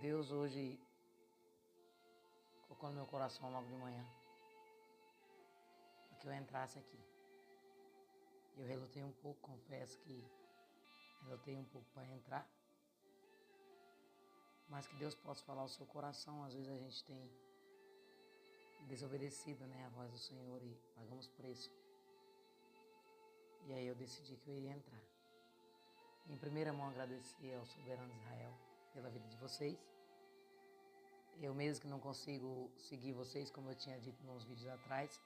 Deus hoje colocou no meu coração logo de manhã para que eu entrasse aqui. Eu relutei um pouco, confesso que relutei um pouco para entrar, mas que Deus possa falar ao seu coração. Às vezes a gente tem desobedecido, a voz do Senhor e pagamos preço. E aí eu decidi que eu iria entrar. Em primeira mão, agradecer ao soberano de Israel pela vida de vocês. Eu mesmo que não consigo seguir vocês, como eu tinha dito nos vídeos atrás,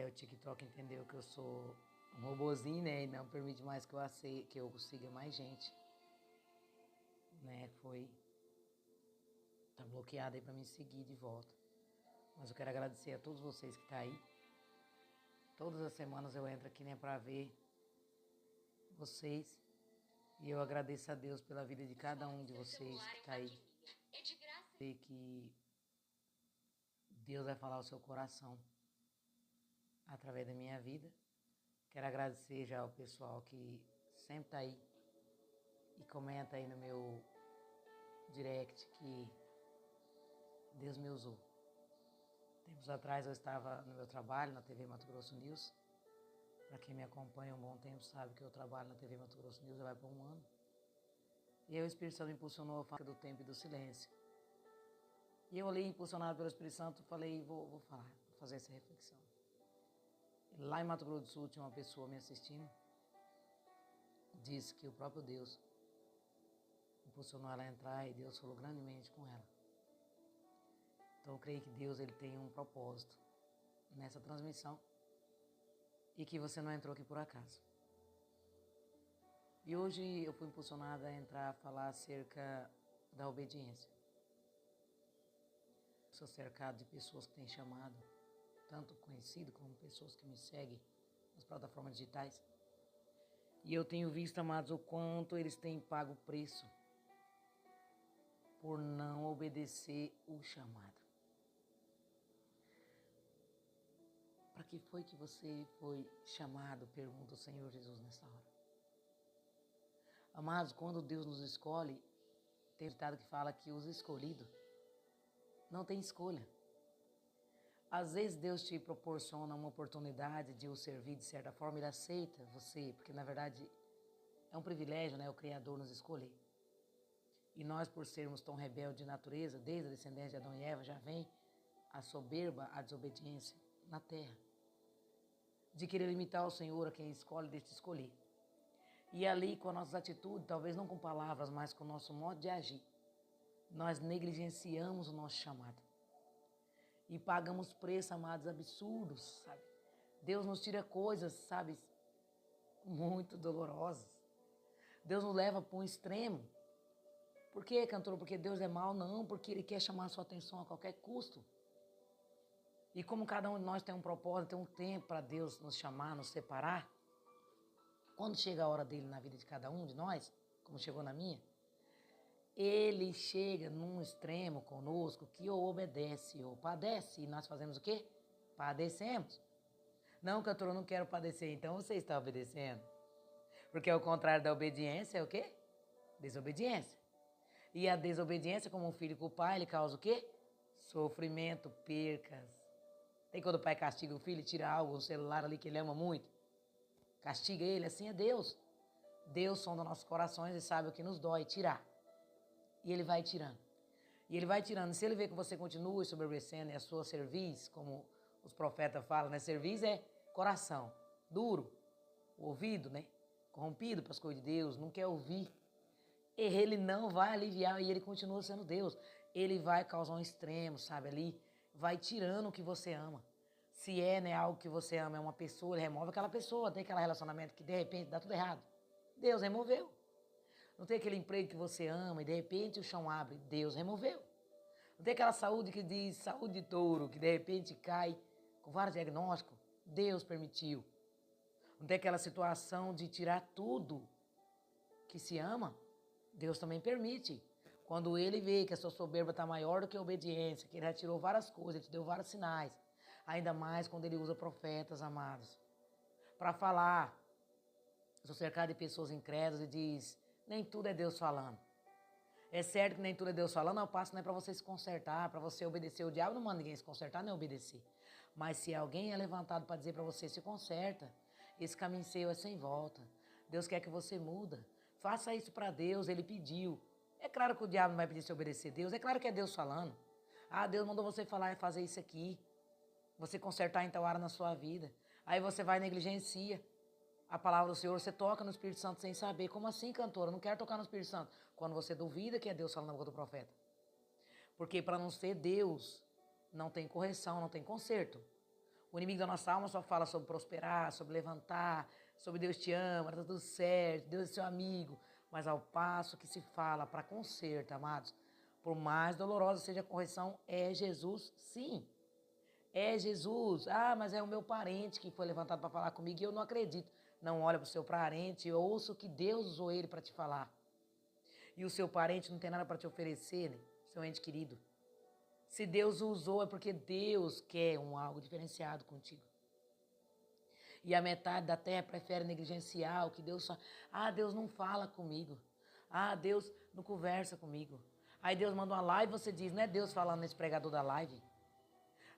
o TikTok entendeu que eu sou um robozinho, e não permite mais que eu siga mais gente. Tá bloqueado aí para me seguir de volta. Mas eu quero agradecer a todos vocês que estão aí. Todas as semanas eu entro aqui, para ver vocês. E eu agradeço a Deus pela vida de cada um de vocês que está aí. Sei que Deus vai falar ao seu coração através da minha vida. Quero agradecer já ao pessoal que sempre está aí e comenta aí no meu direct que Deus me usou. Tempos atrás eu estava no meu trabalho na TV Mato Grosso News. Para quem me acompanha há um bom tempo sabe que eu trabalho na TV Mato Grosso News, já vai para 1 ano. E aí o Espírito Santo me impulsionou a falar do tempo e do silêncio. E eu ali, impulsionado pelo Espírito Santo, falei, vou falar, vou fazer essa reflexão. E lá em Mato Grosso do Sul tinha uma pessoa me assistindo, disse que o próprio Deus impulsionou ela a entrar e Deus falou grandemente com ela. Então eu creio que Deus ele tem um propósito nessa transmissão e que você não entrou aqui por acaso. E hoje eu fui impulsionada a entrar a falar acerca da obediência. Sou cercado de pessoas que têm chamado, tanto conhecido como pessoas que me seguem nas plataformas digitais. E eu tenho visto, amados, o quanto eles têm pago o preço por não obedecer o chamado. Para que foi que você foi chamado? Pergunta o Senhor Jesus nessa hora. Amados, quando Deus nos escolhe, tem um ditado que fala que os escolhidos não têm escolha. Às vezes Deus te proporciona uma oportunidade de o servir de certa forma, Ele aceita você, porque na verdade é um privilégio, o Criador nos escolher. E nós, por sermos tão rebeldes de natureza, desde a descendência de Adão e Eva, já vem a soberba, a desobediência na terra. De querer limitar o Senhor a quem escolhe, deixa de escolher. E ali, com as nossas atitudes, talvez não com palavras, mas com o nosso modo de agir, nós negligenciamos o nosso chamado. E pagamos preço, amados, absurdos, sabe? Deus nos tira coisas, sabe, muito dolorosas. Deus nos leva para um extremo. Por quê, cantor? Porque Deus é mau? Não, porque Ele quer chamar a sua atenção a qualquer custo. E como cada um de nós tem um propósito, tem um tempo para Deus nos chamar, nos separar, quando chega a hora dele na vida de cada um de nós, como chegou na minha, Ele chega num extremo conosco que ou obedece ou padece. E nós fazemos o quê? Padecemos. Não, cantor, eu não quero padecer. Então você está obedecendo. Porque o contrário da obediência é o quê? Desobediência. E a desobediência, como um filho com o pai, ele causa o quê? Sofrimento, percas. Tem quando o pai castiga o filho e tira algo, um celular ali que ele ama muito. Castiga ele, assim é Deus. Deus sonda nossos corações e sabe o que nos dói, tirar. E Ele vai tirando. E Ele vai tirando. Se Ele vê que você continua soberbecendo e a sua cerviz, como os profetas falam, cerviz é coração, duro, o ouvido, corrompido para as coisas de Deus, não quer ouvir. Ele não vai aliviar e Ele continua sendo Deus. Ele vai causar um extremo, sabe, ali, vai tirando o que você ama. Se algo que você ama, é uma pessoa, Ele remove aquela pessoa, tem aquele relacionamento que de repente dá tudo errado. Deus removeu. Não tem aquele emprego que você ama e de repente o chão abre. Deus removeu. Não tem aquela saúde que diz saúde de touro, que de repente cai com vários diagnósticos. Deus permitiu. Não tem aquela situação de tirar tudo que se ama. Deus também permite. Quando Ele vê que a sua soberba está maior do que a obediência, que Ele já tirou várias coisas, Ele te deu vários sinais. Ainda mais quando Ele usa profetas, amados, para falar. Eu sou cercado de pessoas incrédulas e diz... Nem tudo é Deus falando. É certo que nem tudo é Deus falando, eu passo não é para você se consertar, para você obedecer. O diabo não manda ninguém se consertar, nem obedecer. Mas se alguém é levantado para dizer para você, se conserta, esse caminho seu é sem volta. Deus quer que você muda. Faça isso para Deus, Ele pediu. É claro que o diabo não vai pedir se obedecer a Deus, é claro que é Deus falando. Ah, Deus mandou você falar e fazer isso aqui. Você consertar em tal área na sua vida. Aí você vai e negligencia a palavra do Senhor, você toca no Espírito Santo sem saber. Como assim, cantora? Eu não quero tocar no Espírito Santo. Quando você duvida que é Deus falando na boca do profeta. Porque para não ser Deus, não tem correção, não tem conserto. O inimigo da nossa alma só fala sobre prosperar, sobre levantar, sobre Deus te ama, tá tudo certo, Deus é seu amigo. Mas ao passo que se fala para conserto, amados, por mais dolorosa seja a correção, é Jesus, sim. É Jesus. Ah, mas é o meu parente que foi levantado para falar comigo e eu não acredito. Não olha para o seu parente, ouça o que Deus usou ele para te falar. E o seu parente não tem nada para te oferecer, né? Seu ente querido. Se Deus o usou é porque Deus quer algo diferenciado contigo. E a metade da terra prefere negligenciar o que Deus fala. Ah, Deus não fala comigo. Ah, Deus não conversa comigo. Aí Deus manda uma live e você diz, não é Deus falando nesse pregador da live?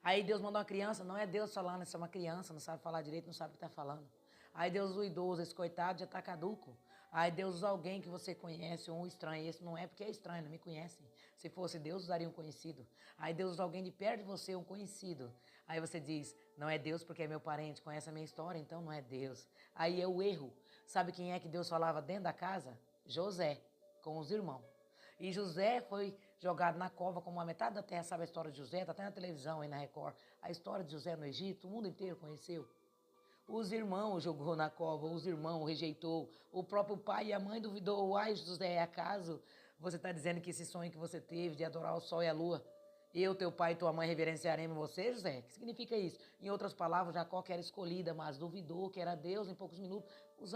Aí Deus manda uma criança, não é Deus falando, essa é uma criança, não sabe falar direito, não sabe o que está falando. Aí Deus usa o idoso, esse coitado já está caduco. Aí Deus usa alguém que você conhece, ou um estranho. Esse não é porque é estranho, não me conhecem. Se fosse Deus, usaria um conhecido. Aí Deus usa alguém de perto de você, um conhecido. Aí você diz, não é Deus porque é meu parente, conhece a minha história, então não é Deus. Aí é o erro. Sabe quem é que Deus falava dentro da casa? José, com os irmãos. E José foi jogado na cova, como a metade da terra sabe a história de José, está até na televisão aí na Record. A história de José no Egito, o mundo inteiro conheceu. Os irmãos jogou na cova, os irmãos rejeitou, o próprio pai e a mãe duvidou. Ai, José, acaso você está dizendo que esse sonho que você teve de adorar o sol e a lua, eu, teu pai e tua mãe reverenciaremos você, José? O que significa isso? Em outras palavras, Jacó que era escolhida, mas duvidou que era Deus em poucos minutos.